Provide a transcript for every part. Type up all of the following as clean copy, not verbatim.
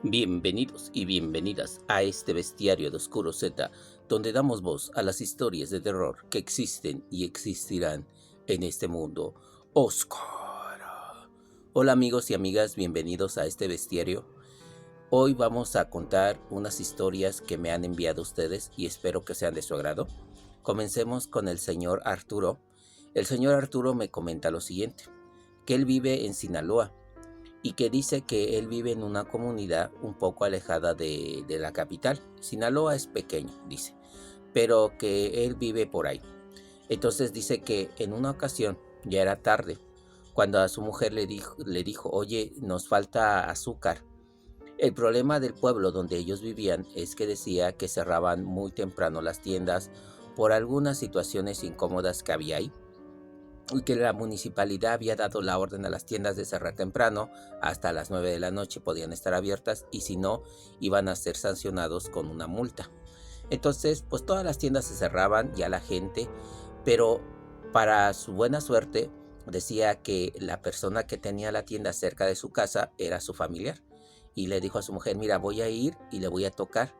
Bienvenidos y bienvenidas a este bestiario de Oscuro Z, donde damos voz a las historias de terror que existen y existirán en este mundo oscuro. Hola amigos y amigas, bienvenidos a este bestiario. Hoy vamos a contar unas historias que me han enviado ustedes y espero que sean de su agrado. Comencemos con el señor Arturo. El señor Arturo me comenta lo siguiente, que él vive en Sinaloa y que dice que él vive en una comunidad un poco alejada de la capital. Sinaloa es pequeño, dice, pero que él vive por ahí. Entonces dice que en una ocasión, ya era tarde, cuando a su mujer le dijo, oye, nos falta azúcar. El problema del pueblo donde ellos vivían es que decía que cerraban muy temprano las tiendas por algunas situaciones incómodas que había ahí, y que la municipalidad había dado la orden a las tiendas de cerrar temprano, hasta las 9 de la noche podían estar abiertas y si no, iban a ser sancionados con una multa. Entonces, pues todas las tiendas se cerraban, ya la gente, pero para su buena suerte, decía que la persona que tenía la tienda cerca de su casa era su familiar. Y le dijo a su mujer, mira, voy a ir y le voy a tocar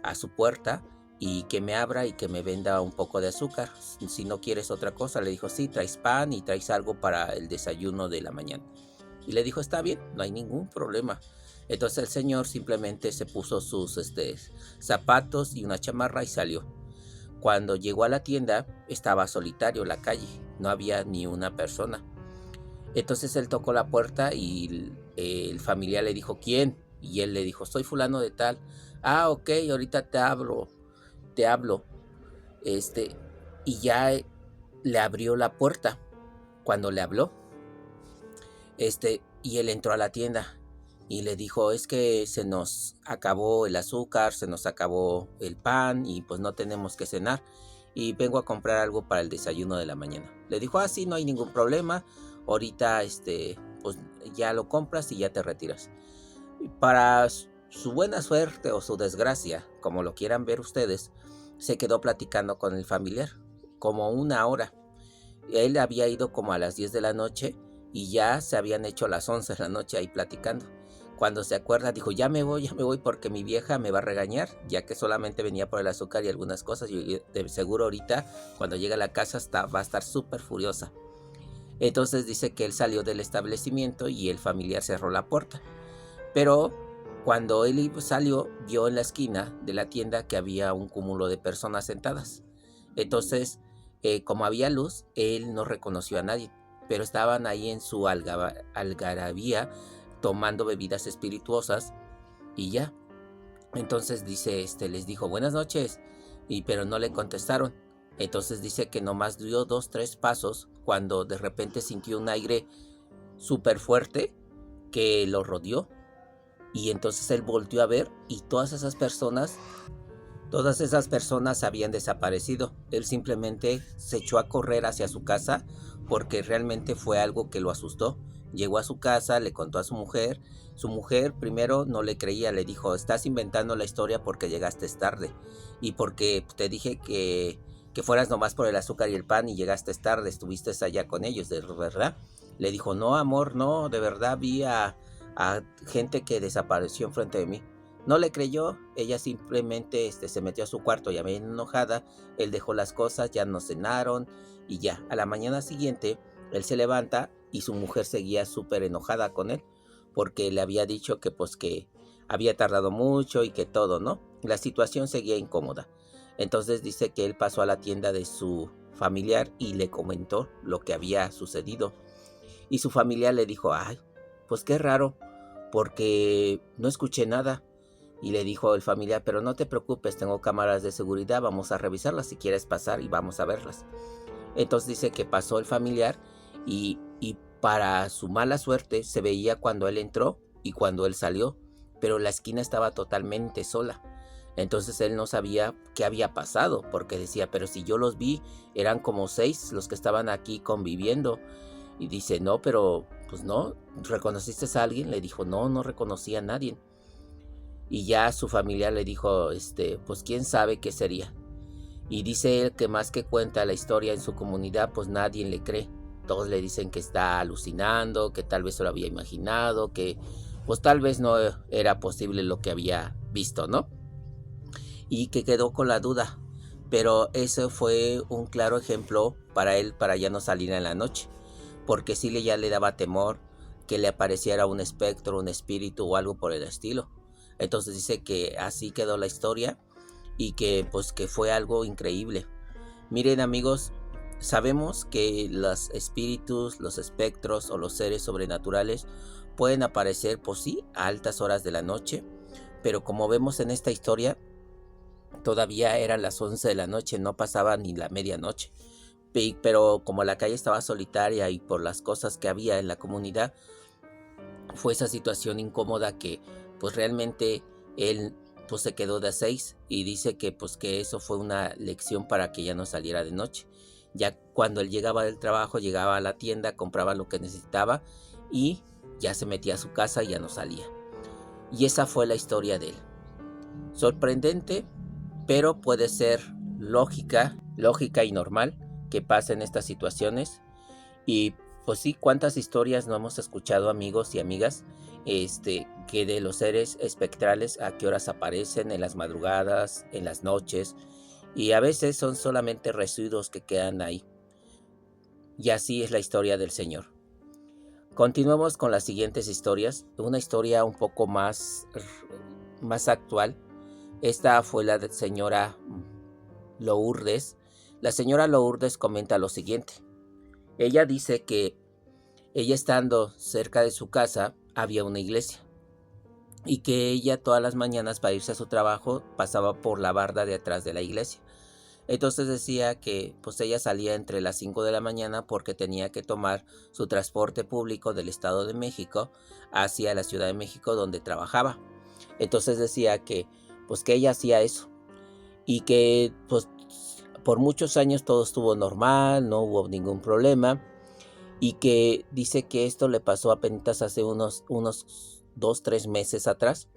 a su puerta y que me abra y que me venda un poco de azúcar. Si no quieres otra cosa, le dijo, sí, traes pan y traes algo para el desayuno de la mañana. Y le dijo, está bien, no hay ningún problema. Entonces el señor simplemente se puso sus zapatos y una chamarra y salió. Cuando llegó a la tienda, estaba solitario la calle, no había ni una persona. Entonces él tocó la puerta y el familiar le dijo, ¿quién? Y él le dijo, soy fulano de tal. Ah, ok, ahorita te hablo. Este, y ya le abrió la puerta. Cuando le habló, y él entró a la tienda y le dijo, es que se nos acabó el azúcar, se nos acabó el pan y pues no tenemos que cenar y vengo a comprar algo para el desayuno de la mañana. Le dijo, sí, no hay ningún problema, ahorita pues ya lo compras y ya te retiras. Para su buena suerte o su desgracia, como lo quieran ver ustedes, se quedó platicando con el familiar como una hora. Él había ido como a las 10 de la noche y ya se habían hecho las 11 de la noche ahí platicando. Cuando se acuerda, dijo, ya me voy porque mi vieja me va a regañar, ya que solamente venía por el azúcar y algunas cosas, y de seguro ahorita, cuando llegue a la casa, va a estar súper furiosa. Entonces dice que él salió del establecimiento y el familiar cerró la puerta. Pero cuando él salió, vio en la esquina de la tienda que había un cúmulo de personas sentadas. Entonces, como había luz, él no reconoció a nadie, pero estaban ahí en su algarabía tomando bebidas espirituosas y ya. Entonces dice, les dijo buenas noches, pero no le contestaron. Entonces dice que nomás dio 2, 3 pasos cuando de repente sintió un aire súper fuerte que lo rodeó. Y entonces él volteó a ver y todas esas personas habían desaparecido. Él simplemente se echó a correr hacia su casa porque realmente fue algo que lo asustó. Llegó a su casa, le contó a su mujer. Su mujer primero no le creía, le dijo, estás inventando la historia porque llegaste tarde y porque te dije que fueras nomás por el azúcar y el pan y llegaste tarde, estuviste allá con ellos, ¿de verdad? Le dijo, no amor, no, de verdad vi a gente que desapareció enfrente de mí. No le creyó, ella simplemente se metió a su cuarto ya bien enojada, él dejó las cosas, ya no cenaron y ya. A la mañana siguiente, él se levanta y su mujer seguía súper enojada con él porque le había dicho que pues que había tardado mucho y que todo, ¿no? La situación seguía incómoda. Entonces dice que él pasó a la tienda de su familiar y le comentó lo que había sucedido. Y su familiar le dijo, ay, pues qué raro, porque no escuché nada. Y le dijo el familiar, pero no te preocupes, tengo cámaras de seguridad, vamos a revisarlas si quieres pasar y vamos a verlas. Entonces dice que pasó el familiar y para su mala suerte se veía cuando él entró y cuando él salió, pero la esquina estaba totalmente sola. Entonces él no sabía qué había pasado, porque decía, pero si yo los vi, eran como 6 los que estaban aquí conviviendo. Y dice, no, pero pues no, ¿reconociste a alguien? Le dijo, no, no reconocí a nadie. Y ya su familia le dijo, pues quién sabe qué sería. Y dice él que más que cuenta la historia en su comunidad, pues nadie le cree. Todos le dicen que está alucinando, que tal vez se lo había imaginado, que pues tal vez no era posible lo que había visto, ¿no? Y que quedó con la duda. Pero ese fue un claro ejemplo para él para ya no salir en la noche, porque sí ya le daba temor que le apareciera un espectro, un espíritu o algo por el estilo. Entonces dice que así quedó la historia y que pues que fue algo increíble. Miren amigos, sabemos que los espíritus, los espectros o los seres sobrenaturales pueden aparecer pues sí a altas horas de la noche, pero como vemos en esta historia, todavía eran las 11 de la noche, no pasaba ni la medianoche. Pero como la calle estaba solitaria y por las cosas que había en la comunidad, fue esa situación incómoda que pues realmente él pues se quedó de a 6 y dice que pues que eso fue una lección para que ya no saliera de noche. Ya cuando él llegaba del trabajo, llegaba a la tienda, compraba lo que necesitaba y ya se metía a su casa y ya no salía. Y esa fue la historia de él. Sorprendente, pero puede ser lógica y normal que pasen estas situaciones. Y pues sí, cuántas historias no hemos escuchado, amigos y amigas, que de los seres espectrales, a qué horas aparecen, en las madrugadas, en las noches, y a veces son solamente residuos que quedan ahí. Y así es la historia del Señor. Continuamos con las siguientes historias, una historia un poco más actual. Esta fue la de señora Lourdes. La señora Lourdes comenta lo siguiente. Ella dice que ella estando cerca de su casa había una iglesia y que ella todas las mañanas para irse a su trabajo pasaba por la barda de atrás de la iglesia. Entonces decía que pues ella salía entre las 5 de la mañana porque tenía que tomar su transporte público del Estado de México hacia la Ciudad de México donde trabajaba. Entonces decía que pues que ella hacía eso y que pues por muchos años todo estuvo normal, no hubo ningún problema, y que dice que esto le pasó apenas hace unos 2-3 meses atrás,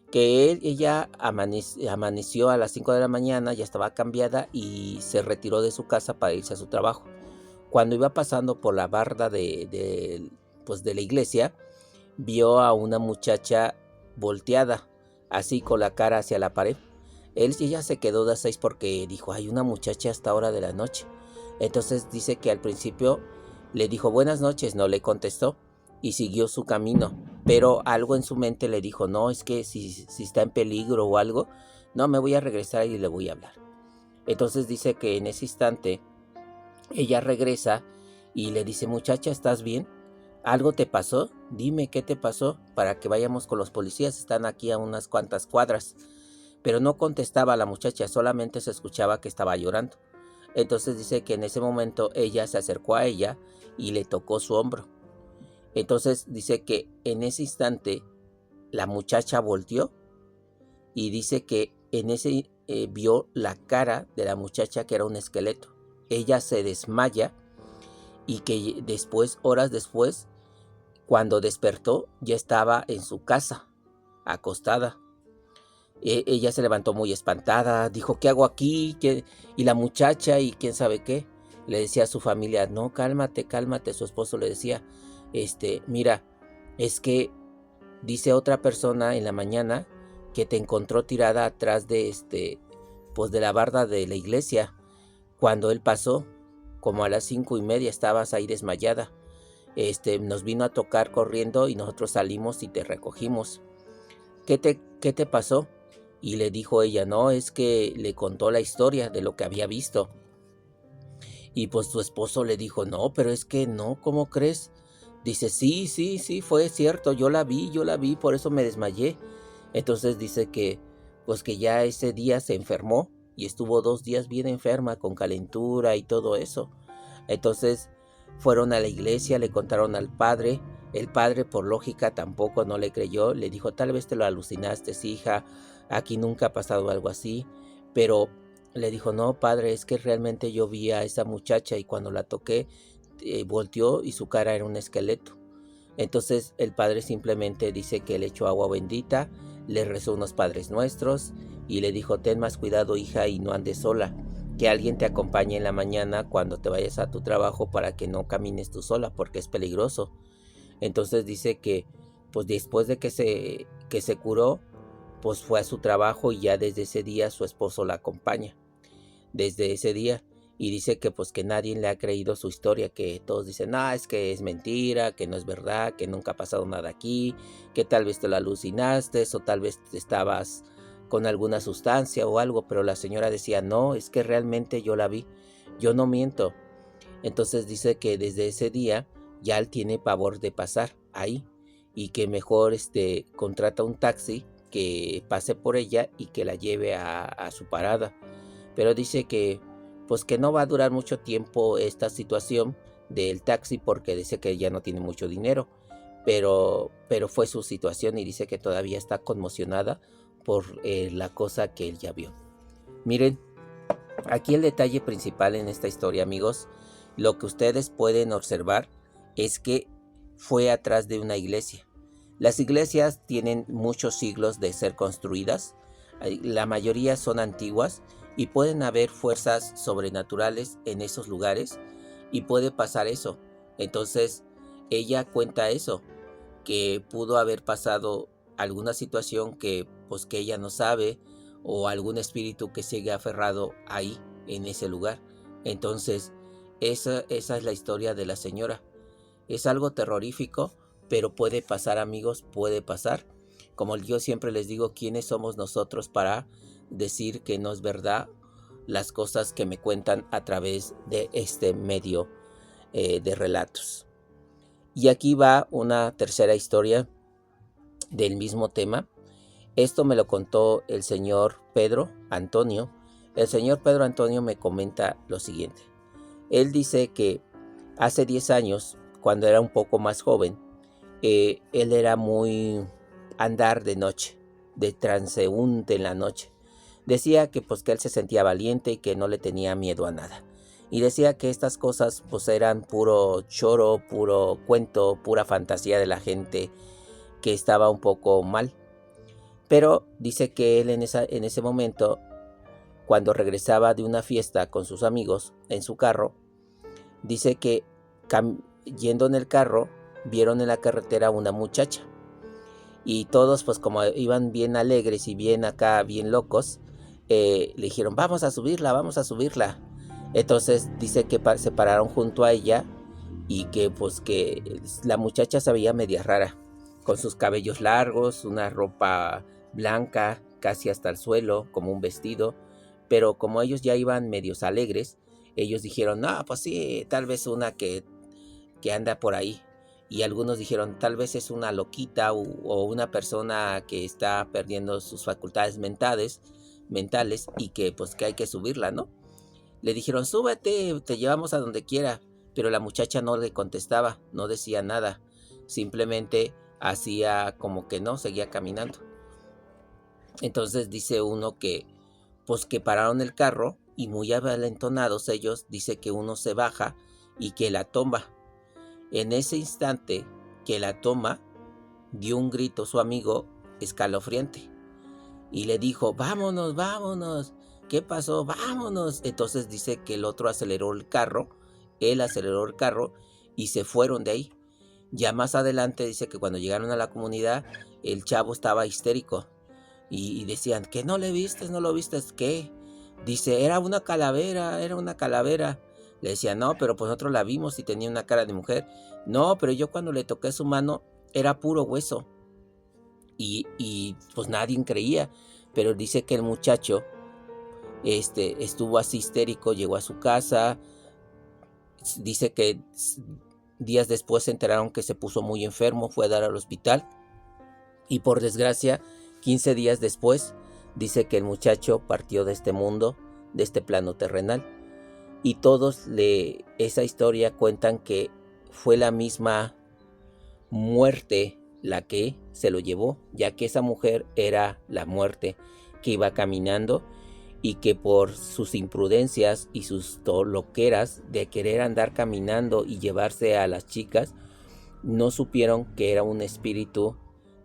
que ella amaneció a las 5 de la mañana, ya estaba cambiada y se retiró de su casa para irse a su trabajo. Cuando iba pasando por la barda de la iglesia, vio a una muchacha volteada, así con la cara hacia la pared. Ella se quedó de a 6 porque dijo, hay una muchacha a esta hora de la noche. Entonces dice que al principio le dijo buenas noches, no le contestó y siguió su camino, pero algo en su mente le dijo, no, es que si está en peligro o algo, no, me voy a regresar y le voy a hablar. Entonces dice que en ese instante ella regresa y le dice, muchacha, ¿estás bien? ¿Algo te pasó? Dime qué te pasó para que vayamos con los policías, están aquí a unas cuantas cuadras. Pero no contestaba la muchacha, solamente se escuchaba que estaba llorando. Entonces dice que en ese momento ella se acercó a ella y le tocó su hombro. Entonces dice que en ese instante la muchacha volteó y dice que en ese vio la cara de la muchacha que era un esqueleto. Ella se desmaya y que después, horas después, cuando despertó, ya estaba en su casa, acostada. Ella se levantó muy espantada, dijo, ¿qué hago aquí? Y la muchacha y quién sabe qué. Le decía a su familia, no, cálmate, cálmate. Su esposo le decía, mira, es que dice otra persona en la mañana que te encontró tirada atrás de pues de la barda de la iglesia. Cuando él pasó, como a las 5:30, estabas ahí desmayada. Nos vino a tocar corriendo y nosotros salimos y te recogimos. ¿Qué te pasó? Y le dijo ella, no, es que le contó la historia de lo que había visto. Y pues su esposo le dijo, no, pero es que no, ¿cómo crees? Dice, sí, fue cierto, yo la vi, por eso me desmayé. Entonces dice que, pues que ya ese día se enfermó y estuvo 2 días bien enferma, con calentura y todo eso. Entonces fueron a la iglesia, le contaron al padre. El padre, por lógica, tampoco no le creyó. Le dijo, tal vez te lo alucinaste, hija, aquí nunca ha pasado algo así. Pero le dijo, no, padre, es que realmente yo vi a esa muchacha y cuando la toqué, volteó y su cara era un esqueleto. Entonces el padre simplemente dice que le echó agua bendita, le rezó unos Padres Nuestros y le dijo, ten más cuidado, hija, y no andes sola, que alguien te acompañe en la mañana cuando te vayas a tu trabajo para que no camines tú sola porque es peligroso. Entonces dice que pues después de que se curó, pues fue a su trabajo y ya desde ese día su esposo la acompaña. Desde ese día. Y dice que pues que nadie le ha creído su historia, que todos dicen, es que es mentira, que no es verdad, que nunca ha pasado nada aquí, que tal vez te lo alucinaste o tal vez estabas con alguna sustancia o algo, pero la señora decía, no, es que realmente yo la vi, yo no miento. Entonces dice que desde ese día ya él tiene pavor de pasar ahí y que mejor contrata un taxi que pase por ella y que la lleve a su parada. Pero dice que pues que no va a durar mucho tiempo esta situación del taxi porque dice que ya no tiene mucho dinero, pero fue su situación y dice que todavía está conmocionada por la cosa que él ya vio. Miren, aquí el detalle principal en esta historia, amigos, lo que ustedes pueden observar es que fue atrás de una iglesia. Las iglesias tienen muchos siglos de ser construidas, la mayoría son antiguas y pueden haber fuerzas sobrenaturales en esos lugares y puede pasar eso. Entonces ella cuenta eso, que pudo haber pasado alguna situación que pues que ella no sabe o algún espíritu que sigue aferrado ahí en ese lugar. Entonces esa es la historia de la señora. Es algo terrorífico, pero puede pasar, amigos, puede pasar. Como yo siempre les digo, ¿quiénes somos nosotros para decir que no es verdad las cosas que me cuentan a través de este medio de relatos? Y aquí va una tercera historia del mismo tema. Esto me lo contó el señor Pedro Antonio. El señor Pedro Antonio me comenta lo siguiente. Él dice que hace 10 años, cuando era un poco más joven, él era muy andar de noche, de transeúnte en la noche. Decía que pues que él se sentía valiente y que no le tenía miedo a nada. Y decía que estas cosas pues eran puro choro, puro cuento, pura fantasía de la gente que estaba un poco mal. Pero dice que él en ese momento, cuando regresaba de una fiesta con sus amigos en su carro, dice que yendo en el carro, vieron en la carretera una muchacha. Y todos, pues como iban bien alegres y bien acá, bien locos, le dijeron, vamos a subirla, vamos a subirla. Entonces dice que se pararon junto a ella y que pues que la muchacha se veía media rara, con sus cabellos largos, una ropa blanca, casi hasta el suelo, como un vestido. Pero como ellos ya iban medios alegres, ellos dijeron, no, pues sí, tal vez una que anda por ahí. Y algunos dijeron, tal vez es una loquita o una persona que está perdiendo sus facultades mentales y que pues que hay que subirla, ¿no? Le dijeron, súbete, te llevamos a donde quiera. Pero la muchacha no le contestaba, no decía nada. Simplemente hacía como que no, seguía caminando. Entonces dice uno que pues que pararon el carro y muy avalentonados ellos, dice que uno se baja y que la toma. En ese instante que la toma, dio un grito su amigo escalofriante y le dijo, vámonos, vámonos, ¿qué pasó? Vámonos. Entonces dice que el otro aceleró el carro, él aceleró el carro y se fueron de ahí. Ya más adelante dice que cuando llegaron a la comunidad, el chavo estaba histérico y decían, ¿que no le vistes? ¿No lo vistes? ¿Qué? Dice, era una calavera, era una calavera. Le decía, no, pero pues nosotros la vimos y tenía una cara de mujer. No, pero yo cuando le toqué su mano era puro hueso. Y pues nadie creía. Pero dice que el muchacho estuvo así histérico, llegó a su casa. Dice que días después se enteraron que se puso muy enfermo, fue a dar al hospital. Y por desgracia, 15 días después, dice que el muchacho partió de este mundo, de este plano terrenal. Y todos esa historia cuentan que fue la misma muerte la que se lo llevó, ya que esa mujer era la muerte que iba caminando y que por sus imprudencias y sus loqueras de querer andar caminando y llevarse a las chicas, no supieron que era un espíritu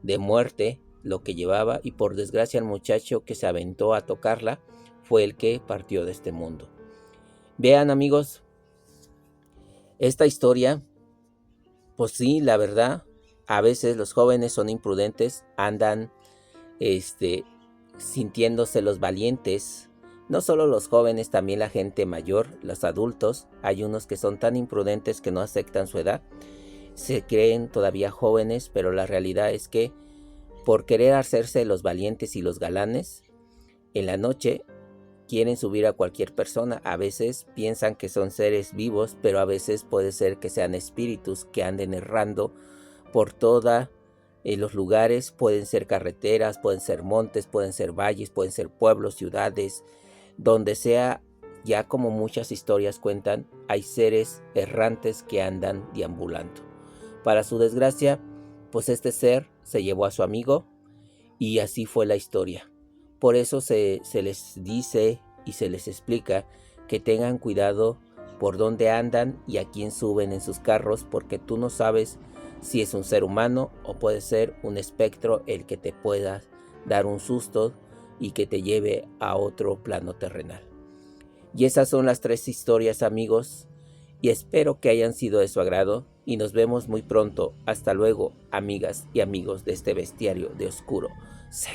de muerte lo que llevaba y por desgracia el muchacho que se aventó a tocarla fue el que partió de este mundo. Vean, amigos, esta historia, pues sí, la verdad, A veces los jóvenes son imprudentes, andan sintiéndose los valientes. No solo los jóvenes, también la gente mayor, los adultos. Hay unos que son tan imprudentes que no aceptan su edad. Se creen todavía jóvenes, pero la realidad es que por querer hacerse los valientes y los galanes, en la noche quieren subir a cualquier persona. A veces piensan que son seres vivos, pero a veces puede ser que sean espíritus que anden errando por toda los lugares. Pueden ser carreteras, pueden ser montes, pueden ser valles, pueden ser pueblos, ciudades, donde sea. Ya como muchas historias cuentan, hay seres errantes que andan deambulando. Para su desgracia, pues este ser se llevó a su amigo y así fue la historia. Por eso se les dice y se les explica que tengan cuidado por dónde andan y a quién suben en sus carros, porque tú no sabes si es un ser humano o puede ser un espectro el que te pueda dar un susto y que te lleve a otro plano terrenal. Y esas son las 3 historias, amigos, y espero que hayan sido de su agrado y nos vemos muy pronto. Hasta luego, amigas y amigos de este bestiario de Oscuro Z.